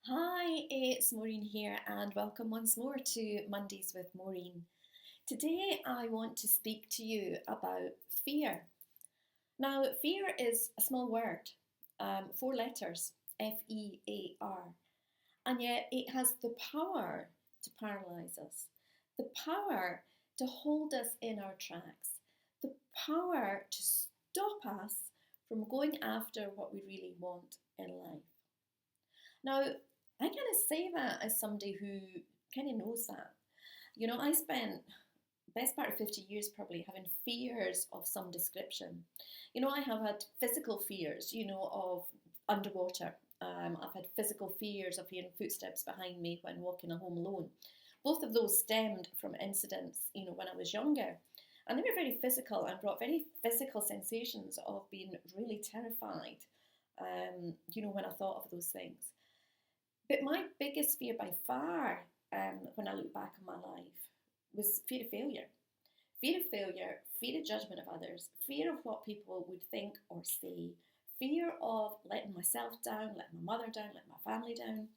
Hi, it's Maureen here, and welcome once more to Mondays with Maureen. Today, I want to speak to you about fear. Now, fear is a small word, four letters, FEAR, and yet it has the power to paralyze us, the power to hold us in our tracks, the power to stop us from going after what we really want in life. Now, I kind of say that as somebody who kind of knows that. I spent best part of 50 years probably having fears of some description. I have had physical fears, of underwater. I've had physical fears of hearing footsteps behind me when walking home alone. Both of those stemmed from incidents, when I was younger. And they were very physical and brought very physical sensations of being really terrified, when I thought of those things. But my biggest fear by far, when I look back on my life, was fear of failure. Fear of failure, fear of judgment of others, fear of what people would think or say, fear of letting myself down, letting my mother down, letting my family down,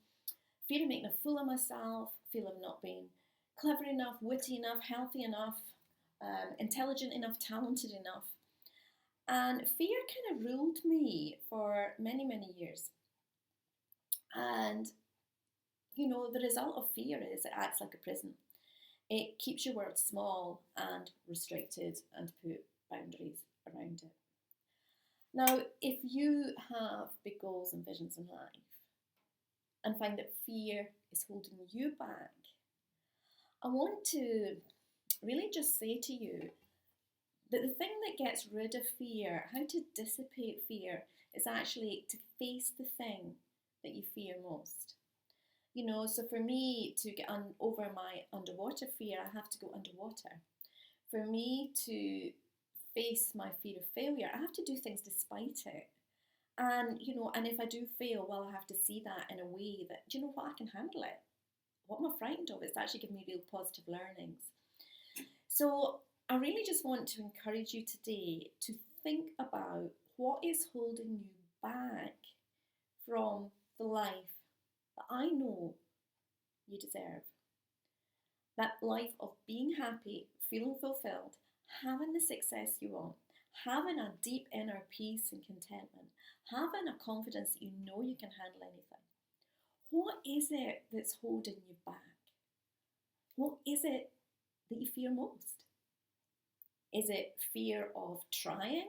fear of making a fool of myself, fear of not being clever enough, witty enough, healthy enough, intelligent enough, talented enough. And fear kind of ruled me for many, many years. And, the result of fear is it acts like a prison. It keeps your world small and restricted and put boundaries around it. Now, if you have big goals and visions in life and find that fear is holding you back, I want to really just say to you that the thing that gets rid of fear, how to dissipate fear, is actually to face the thing that you fear most. So for me to get over my underwater fear, I have to go underwater. For me to face my fear of failure, I have to do things despite it. And, and if I do fail, well, I have to see that in a way that, I can handle it. What am I frightened of? It's actually given me real positive learnings. So I really just want to encourage you today to think about what is holding you back from the life that I know you deserve. That life of being happy, feeling fulfilled, having the success you want, having a deep inner peace and contentment, having a confidence that you know you can handle anything. What is it that's holding you back? What is it that you fear most? Is it fear of trying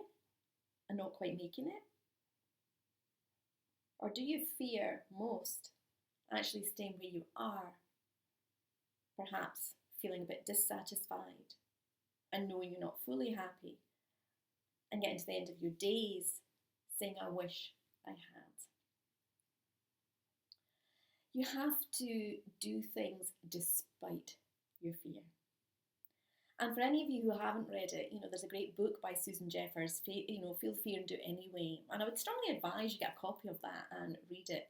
and not quite making it? Or do you fear most actually staying where you are, perhaps feeling a bit dissatisfied and knowing you're not fully happy and getting to the end of your days saying, I wish I had? You have to do things despite your fear. And for any of you who haven't read it, there's a great book by Susan Jeffers, Feel Fear and Do It Anyway. And I would strongly advise you get a copy of that and read it.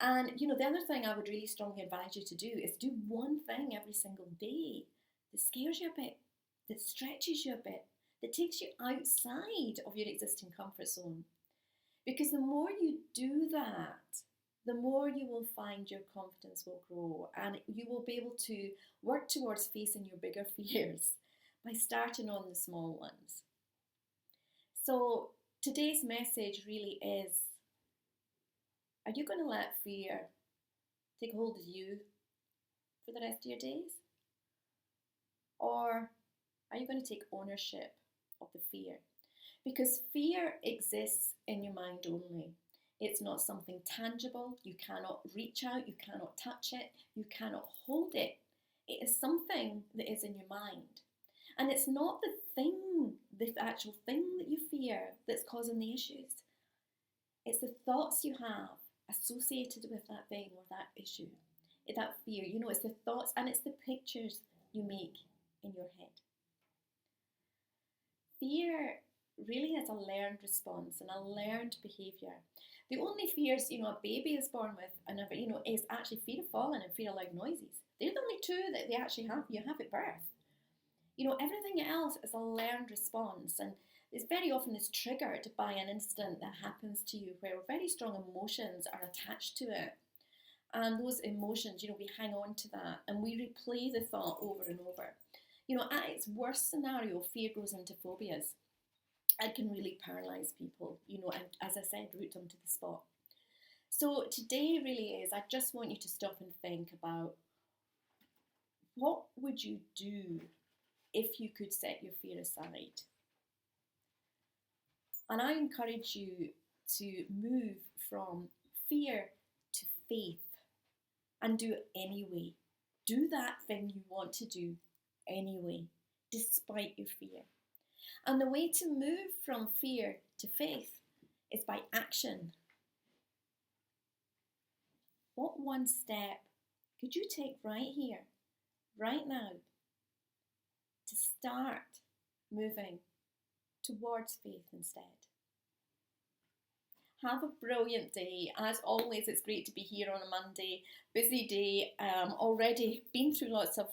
And, the other thing I would really strongly advise you to do is do one thing every single day that scares you a bit, that stretches you a bit, that takes you outside of your existing comfort zone. Because the more you do that, the more you will find your confidence will grow and you will be able to work towards facing your bigger fears by starting on the small ones. So today's message really is, are you going to let fear take hold of you for the rest of your days? Or are you going to take ownership of the fear? Because fear exists in your mind only. It's not something tangible. You cannot reach out. You cannot touch it. You cannot hold it. It is something that is in your mind. And it's not the actual thing that you fear that's causing the issues. It's the thoughts you have associated with that thing or that issue, that fear. It's the thoughts and it's the pictures you make in your head. Fear really is a learned response and a learned behaviour. The only fears, a baby is born with and is actually fear of falling and fear of loud noises. They're the only two that they actually you have at birth. Everything else is a learned response, and it's very often is triggered by an incident that happens to you where very strong emotions are attached to it. And those emotions, we hang on to that and we replay the thought over and over. At its worst scenario, fear goes into phobias. It can really paralyze people, and as I said, root them to the spot. So today really is, I just want you to stop and think about, what would you do if you could set your fear aside? And I encourage you to move from fear to faith and do it anyway. Do that thing you want to do anyway, despite your fear. And the way to move from fear to faith is by action. What one step could you take right here, right now, to start moving towards faith instead? Have a brilliant day. As always, it's great to be here on a Monday. Busy day, already been through lots of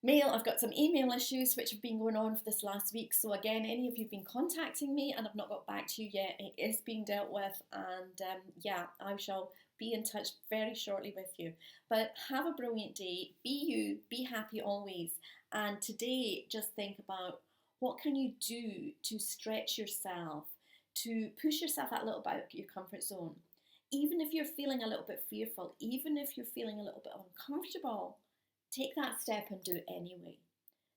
mail. I've got some email issues which have been going on for this last week. So again, any of you have been contacting me and I've not got back to you yet, it is being dealt with. And yeah, I shall be in touch very shortly with you. But have a brilliant day. Be you, be happy always. And today, just think about, what can you do to stretch yourself, to push yourself a little bit out of your comfort zone? Even if you're feeling a little bit fearful, even if you're feeling a little bit uncomfortable, take that step and do it anyway.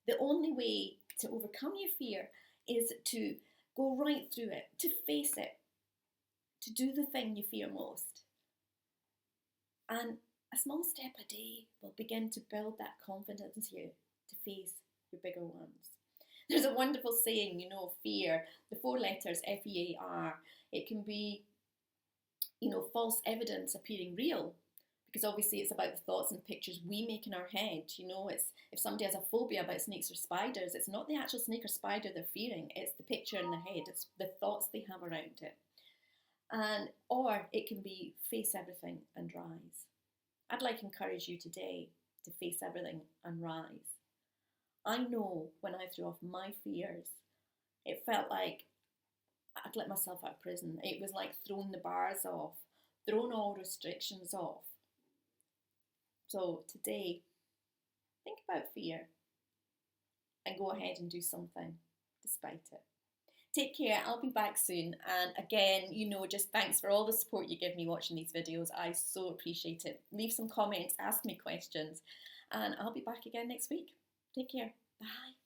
The only way to overcome your fear is to go right through it, to face it, to do the thing you fear most. And a small step a day will begin to build that confidence in you to face your bigger ones. There's a wonderful saying, fear, the 4 letters, F-E-A-R, it can be, false evidence appearing real, because obviously it's about the thoughts and pictures we make in our head. It's, if somebody has a phobia about snakes or spiders, it's not the actual snake or spider they're fearing, it's the picture in their head, it's the thoughts they have around it. Or it can be face everything and rise. I'd like to encourage you today to face everything and rise. I know when I threw off my fears, it felt like I'd let myself out of prison. It was like throwing the bars off, throwing all restrictions off. So today, think about fear and go ahead and do something despite it. Take care. I'll be back soon. And again, just thanks for all the support you give me watching these videos. I so appreciate it. Leave some comments, ask me questions, and I'll be back again next week. Take care. Bye.